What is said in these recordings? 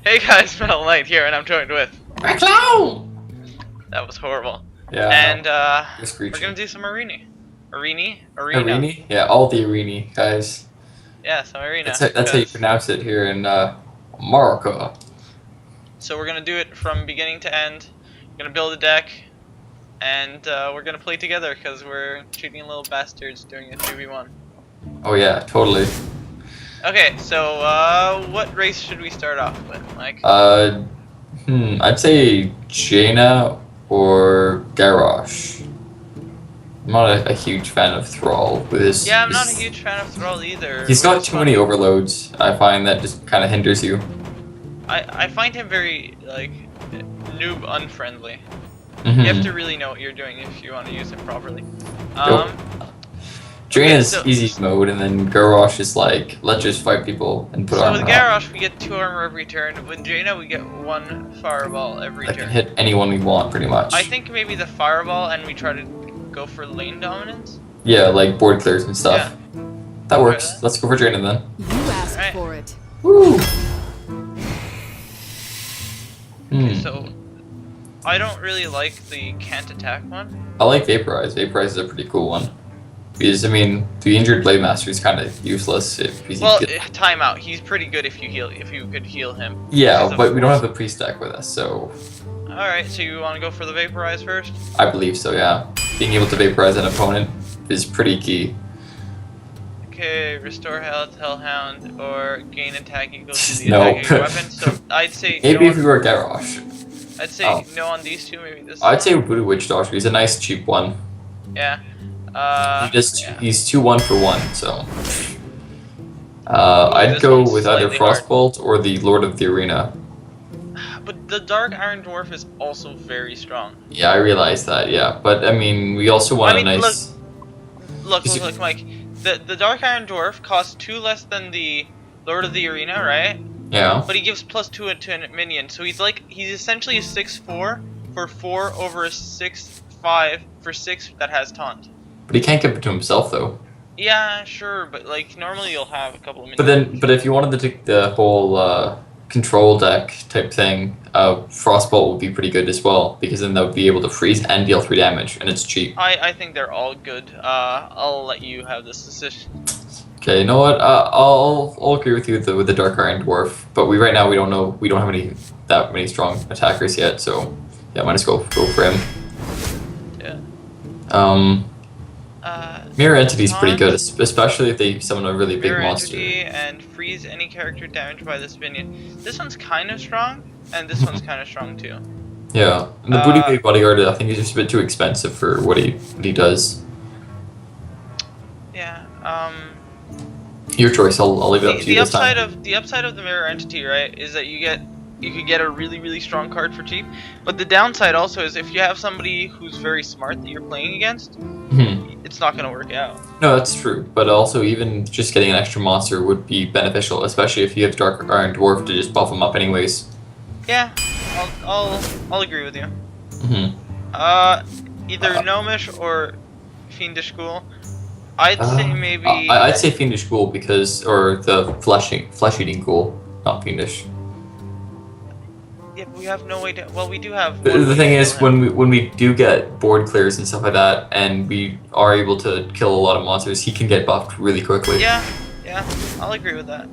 Hey guys, Metal Knight here, and I'm joined with. Clown! That was horrible. Yeah. And We're we're gonna do some arena. Arena? Arena? Yeah, all the arena, guys. Yeah, some arena. That's how you pronounce it here in America. So we're gonna do it from beginning to end. We're gonna build a deck, and we're gonna play together because we're cheating little bastards doing a 2v1. Oh yeah, totally. Okay, so what race should we start off with, Mike? I'd say Jaina or Garrosh. I'm not a huge fan of Thrall with his. Yeah, I'm not a huge fan of Thrall either. He's got too many overloads. I find that just kind of hinders you. I find him very like noob unfriendly. Mm-hmm. You have to really know what you're doing if you want to use him properly. Jaina's easy mode, and then Garrosh is like, let's just fight people and put armor on. So with Garrosh, we get 2 armor every turn. With Jaina, we get 1 fireball every turn. Can hit anyone we want, pretty much. I think maybe the fireball, and we try to go for lane dominance. Yeah, like board clears and stuff. Yeah. That works. Let's go for Jaina then. You asked for it. Woo! Okay, so I don't really like the can't attack one. I like Vaporize. Vaporize is a pretty cool one. Because, I mean, the injured Blade Master is kind of useless. Well, timeout. He's pretty good if you could heal him. Yeah, but we don't have the priest deck with us, so. Alright, so you want to go for the Vaporize first? I believe so, yeah. Being able to Vaporize an opponent is pretty key. Okay, restore health, Hellhound, or gain attack equals to the attacking weapon. So I'd say maybe if we were Garrosh. I'd say no on these two, maybe this. I'd say Voodoo Witch Doctor. He's a nice cheap one. Yeah. He's 2-1 for 1, so. I'd go with either Frostbolt or the Lord of the Arena. But the Dark Iron Dwarf is also very strong. Yeah, I realize that, yeah. But, I mean, we also want a nice... Look, Mike. The Dark Iron Dwarf costs 2 less than the Lord of the Arena, right? Yeah. But he gives +2 to a minion, so he's essentially a 6/4 for 4 over a 6/5 for 6 that has taunt. But he can't give it to himself, though. Yeah, sure, but like normally you'll have a couple of minions. But if you wanted to take the whole control deck type thing, Frostbolt would be pretty good as well, because then that would be able to freeze and deal 3 damage, and it's cheap. I think they're all good. I'll let you have this decision. Okay, you know what? I'll agree with you with the Dark Iron Dwarf, but right now we don't have that many strong attackers yet, so yeah, might as well go for him. Yeah. Mirror Entity's pretty good, especially if they summon a really big monster. Mirror Entity and freeze any character damaged by this minion. This one's kind of strong, and this one's kind of strong too. Yeah, and the Booty Big Bodyguard, I think he's just a bit too expensive for what he does. Yeah. Your choice. I'll leave it up to you this time. The upside of the Mirror Entity, right, is that you could get a really strong card for cheap. But the downside also is if you have somebody who's very smart that you're playing against, it's not gonna work out. No, that's true. But also, even just getting an extra monster would be beneficial, especially if you have Dark Iron Dwarf to just buff him up anyways. Yeah, I'll agree with you. Either Gnomish or Fiendish Ghoul. I'd say maybe. I'd say Fiendish Ghoul or the flesh-eating Ghoul, not Fiendish. Yeah, but we have no way to. Well, we do have. The thing is, when we do get board clears and stuff like that, and we are able to kill a lot of monsters, he can get buffed really quickly. Yeah, I'll agree with that.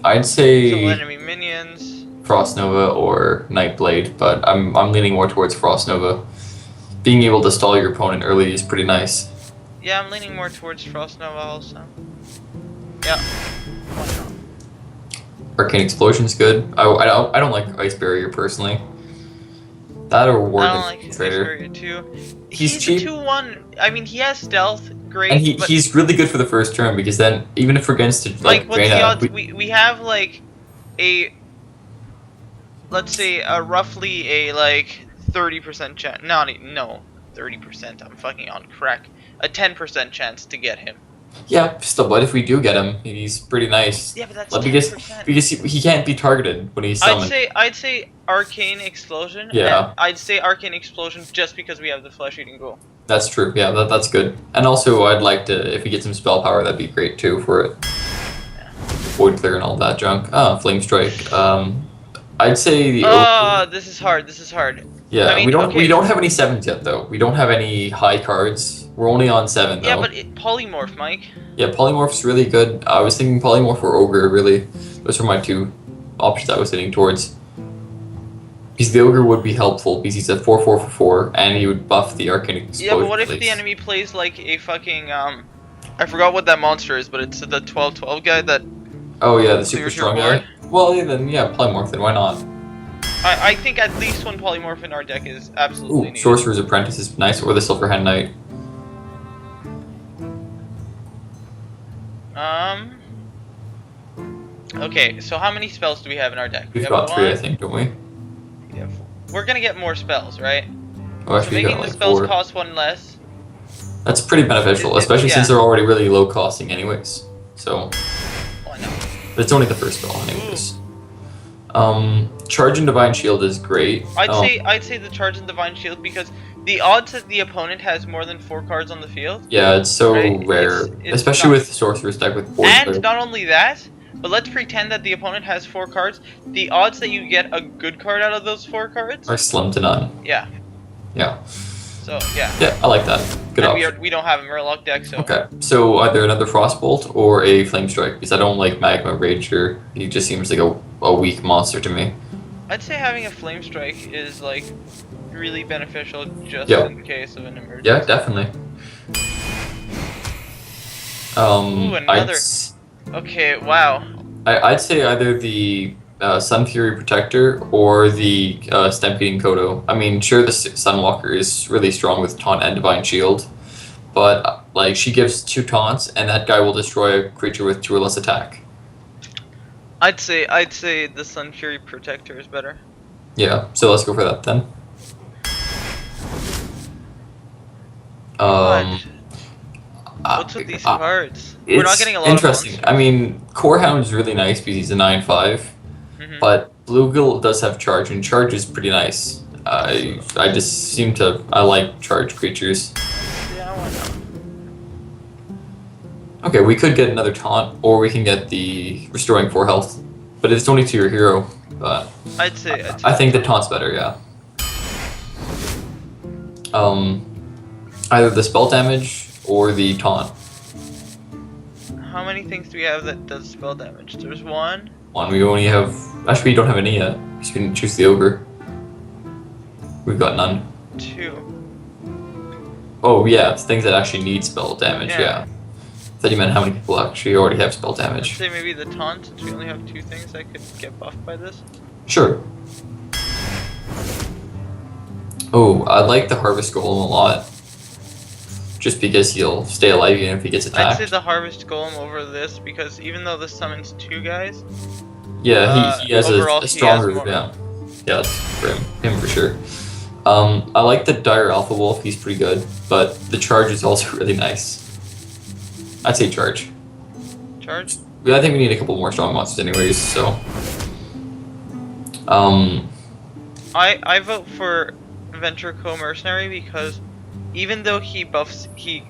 I'd say. So enemy minions. Frost Nova or Nightblade, but I'm leaning more towards Frost Nova. Being able to stall your opponent early is pretty nice. Yeah, I'm leaning more towards Frost Nova also. Yeah. Arcane Explosion's good. I don't like Ice Barrier personally. That or Ward I don't like Ice Barrier too. He's cheap. 2/1. I mean, he has stealth, great. And he's really good for the first turn because then even if we're against it, what's the odds? We have like a, let's say roughly a like 30% chance. No, 30%. I'm fucking on crack. A 10% chance to get him. Yeah, still, but if we do get him, he's pretty nice. Yeah, but that's because he can't be targeted when he's summoned. I'd say Arcane Explosion. Yeah. I'd say Arcane Explosion just because we have the Flesh-Eating Ghoul. That's true. Yeah, that's good. And also, I'd like to, if we get some spell power, that'd be great too for it. Yeah. Void Clear and all that junk. Flame Strike. I'd say the Oh, this is hard. This is hard. Yeah, I mean, we don't have any 7s yet though. We don't have any high cards. We're only on 7 though. Yeah, but polymorph, Mike. Yeah, Polymorph's really good. I was thinking Polymorph or Ogre, really. Those are my 2 options I was leaning towards. Because the Ogre would be helpful because he's a 4/4 for 4 and he would buff the Arcane Explosion. Yeah, but what if the enemy plays like a fucking I forgot what that monster is, but it's the 12/12 guy that. Oh yeah, the super strong guy. Well, yeah, then yeah, Polymorph. Then why not? I think at least one polymorph in our deck is absolutely needed. Sorcerer's Apprentice is nice, or the Silverhand Knight. Okay, so how many spells do we have in our deck? We've got 3, I think, don't we? Yeah, we're gonna get more spells, right? Oh, so making the spells cost 1 less. That's pretty beneficial, especially since they're already really low costing anyways. So. Oh, I know. But it's only the first spell anyways. Charge and Divine Shield is great. I'd say the Charge and Divine Shield because the odds that the opponent has more than 4 cards on the field. Yeah, it's so rare, especially with Sorcerer's deck with board. And not only that, but let's pretend that the opponent has 4 cards. The odds that you get a good card out of those 4 cards are slim to none. Yeah. Yeah. So yeah. Yeah, I like that. Good option. We don't have a Murloc deck, so. Okay, so either another Frostbolt or a Flame Strike because I don't like Magma Rager. He just seems like a weak monster to me. I'd say having a Flame Strike is like really beneficial just in case of an emergency. Yeah, definitely. Ooh, another. Okay, wow. I'd say either the Sun Fury Protector or the Stampeding Kodo. I mean, sure, the Sunwalker is really strong with Taunt and Divine Shield, but like she gives 2 taunts and that guy will destroy a creature with 2 or less attack. I'd say the Sun Fury Protector is better. Yeah, so let's go for that then. What's with these cards? We're not getting a lot interesting. of I mean, Corehound is really nice because he's a 9/5, but Bluegill does have Charge, and Charge is pretty nice. I like Charge creatures. Yeah, why not? Okay, we could get another Taunt, or we can get the Restoring 4 health, but it's only to your hero. But I think the Taunt's better, yeah. Either the spell damage or the Taunt. How many things do we have that does spell damage? There's 1. We only have. Actually, we don't have any yet. Because we didn't choose the Ogre. We've got none. 2. Oh, yeah, it's things that actually need spell damage, yeah. I thought you meant how many people actually already have spell damage. I'd say maybe the Taunt, since we only have 2 things that could get buffed by this. Sure. Oh, I like the Harvest Golem a lot. Just because he'll stay alive even if he gets attacked. I'd say the Harvest Golem over this because even though this summons 2 guys. Yeah, he has a stronger. Yeah, that's for him for sure. I like the Dire Alpha Wolf. He's pretty good, but the Charge is also really nice. I'd say Charge. Charge? I think we need a couple more strong monsters anyways, so. I vote for Venture Co Mercenary because even though he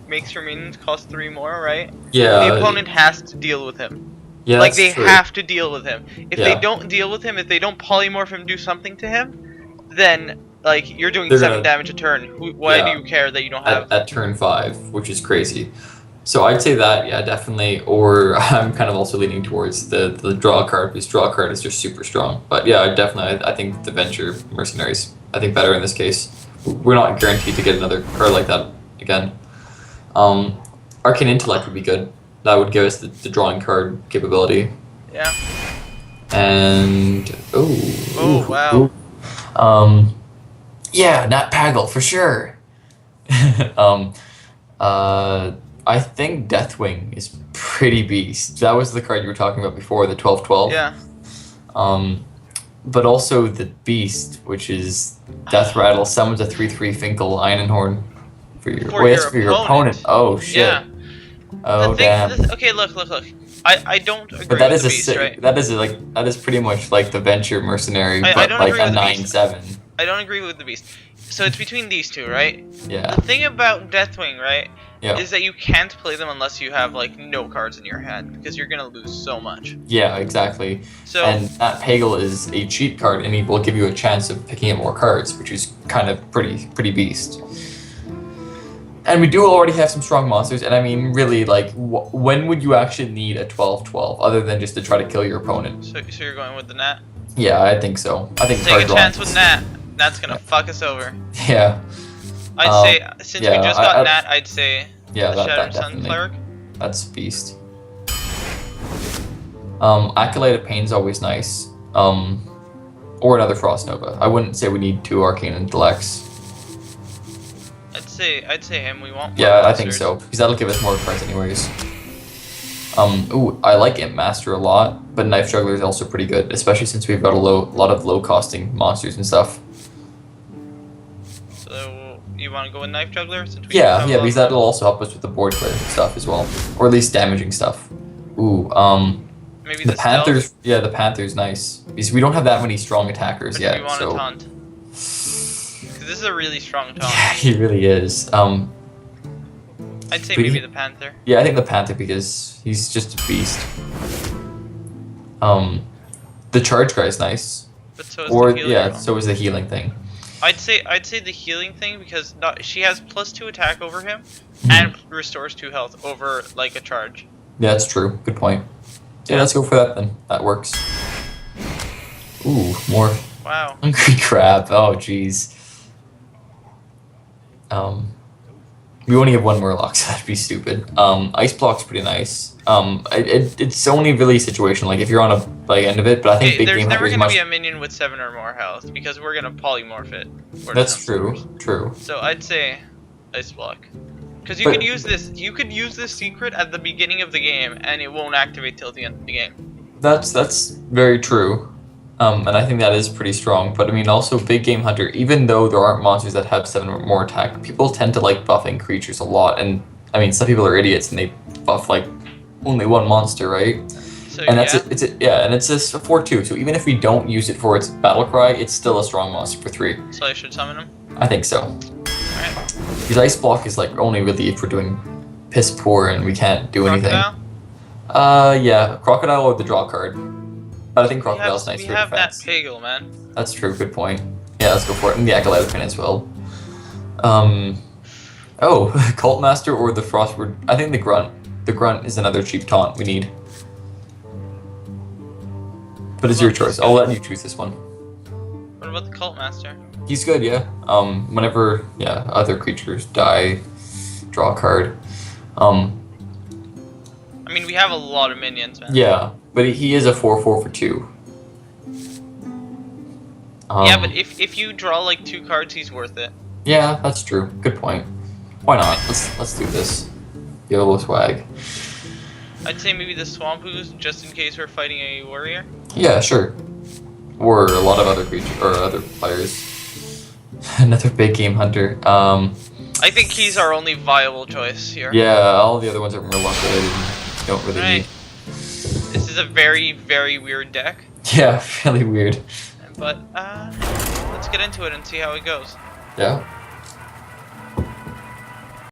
makes your minions cost 3 more, right? Yeah. The opponent has to deal with him. Yeah, like they true. have to deal with him. If they don't deal with him, if they don't polymorph him, do something to him, then like you're doing 7 damage a turn. Why do you care that you don't have at turn 5, which is crazy. So I'd say that, yeah, definitely. Or I'm kind of also leaning towards the draw card because draw card is just super strong. But yeah, definitely, I think the Venture Mercenaries, I think better in this case. We're not guaranteed to get another card like that again. Arcane Intellect would be good. That would give us the drawing card capability. Yeah. And wow. Yeah, Nat Paggle for sure. I think Deathwing is pretty beast. That was the card you were talking about before, the 12/12. Yeah. But also the Beast, which is Death Rattle, summons a 3/3 Finkel Einenhorn for your opponent. Oh shit. Yeah. Oh damn. Okay, look. I don't agree but that with is the Beast, right? that is pretty much like the Venture Mercenary, but I don't like agree a with the Beast. 9/7. I don't agree with the beast. So it's between these two, right? Yeah. The thing about Deathwing, right, Yeah. is that you can't play them unless you have like no cards in your hand because you're gonna lose so much. Yeah, exactly. So And that Pagel is a cheat card, and he will give you a chance of picking up more cards, which is kind of pretty beast. And we do already have some strong monsters, and I mean, really, like, when would you actually need a 12/12 other than just to try to kill your opponent? so you're going with the Nat? Yeah, I think so. I think Take card a drawing chance with Nat. Nat's gonna fuck us over. Yeah. I'd say since yeah, we just got Nat, I'd say yeah, the that Shattered Sun definitely. Cleric. That's beast. Acolyte of Pain's always nice. Or another Frost Nova. I wouldn't say we need 2 Arcane Intellects. I'd say him. We want. Yeah, more I think monsters. so, because that'll give us more cards anyways. Ooh, I like Imp Master a lot, but Knife Juggler is also pretty good, especially since we've got a lot of low-costing monsters and stuff. So you want to go with Knife Juggler? Since we Yeah, have yeah, a lot because that'll also help us with the board play stuff as well, or at least damaging stuff. Ooh, maybe the the Panthers. Stealth, Yeah, the Panthers nice because we don't have that many strong attackers but yet. do we want So a taunt? Because this is a really strong taunt. yeah, he really is. I'd say but maybe he- the Panther. Yeah, I think the Panther because he's just a beast. The Charge guy's nice. But so is Or the healing. yeah, so is the healing thing. I'd say the healing thing because she has +2 attack over him Mhm. and restores 2 health over like a charge. Yeah, that's true. Good point. Yeah, let's go for that then. That works. Ooh, more Wow. hungry crab. Oh, jeez. We only have 1 Murloc, so that'd be stupid. Ice Block's pretty nice. It's only really situational, like if you're on a end of it, but I think Okay, Big there's Game never Hunter is gonna much. be a minion with 7 or more health because we're gonna polymorph it. Or That's some- true. So I'd say Ice Block. Because you But- could use this. You could use this secret at the beginning of the game, and it won't activate till the end of the game. That's very true. And I think that is pretty strong. But I mean, also Big Game Hunter, even though there aren't monsters that have 7 or more attack, people tend to like buffing creatures a lot. And I mean, some people are idiots and they buff like only 1 monster, right? So And that's yeah. and it's a 4/2. So even if we don't use it for its battle cry, it's still a strong monster for 3. So I should summon him. I think so. Alright. Because Ice Block is like only really if we're doing piss poor and we can't do anything. Crocodile? Yeah, Crocodile or the draw card. But I think Crocodile's nice We for have that defense. Pagel, man. That's true, good point. Yeah, let's go for it. And the Acolyte of Pain as well. Oh, Cult Master or the Frostward. I think the Grunt. The Grunt is another cheap taunt we need. But it's your choice. I'll let you choose this one. What about the Cult Master? He's good, yeah. Whenever other creatures die, draw a card. I mean, we have a lot of minions, man. Yeah, but he is a 4/4 for 2. Yeah, but if you draw like 2 cards, he's worth it. Yeah, that's true. Good point. Why not? Let's do this. YOLO swag. I'd say maybe the Swampoos, just in case we're fighting a warrior. Yeah, sure. Or a lot of other creatures or other players. Another Big Game Hunter. I think he's our only viable choice here. Yeah, all the other ones are Murloc related and don't really Right. need. This is a very, very weird deck. Yeah, really weird. But let's get into it and see how it goes. Yeah.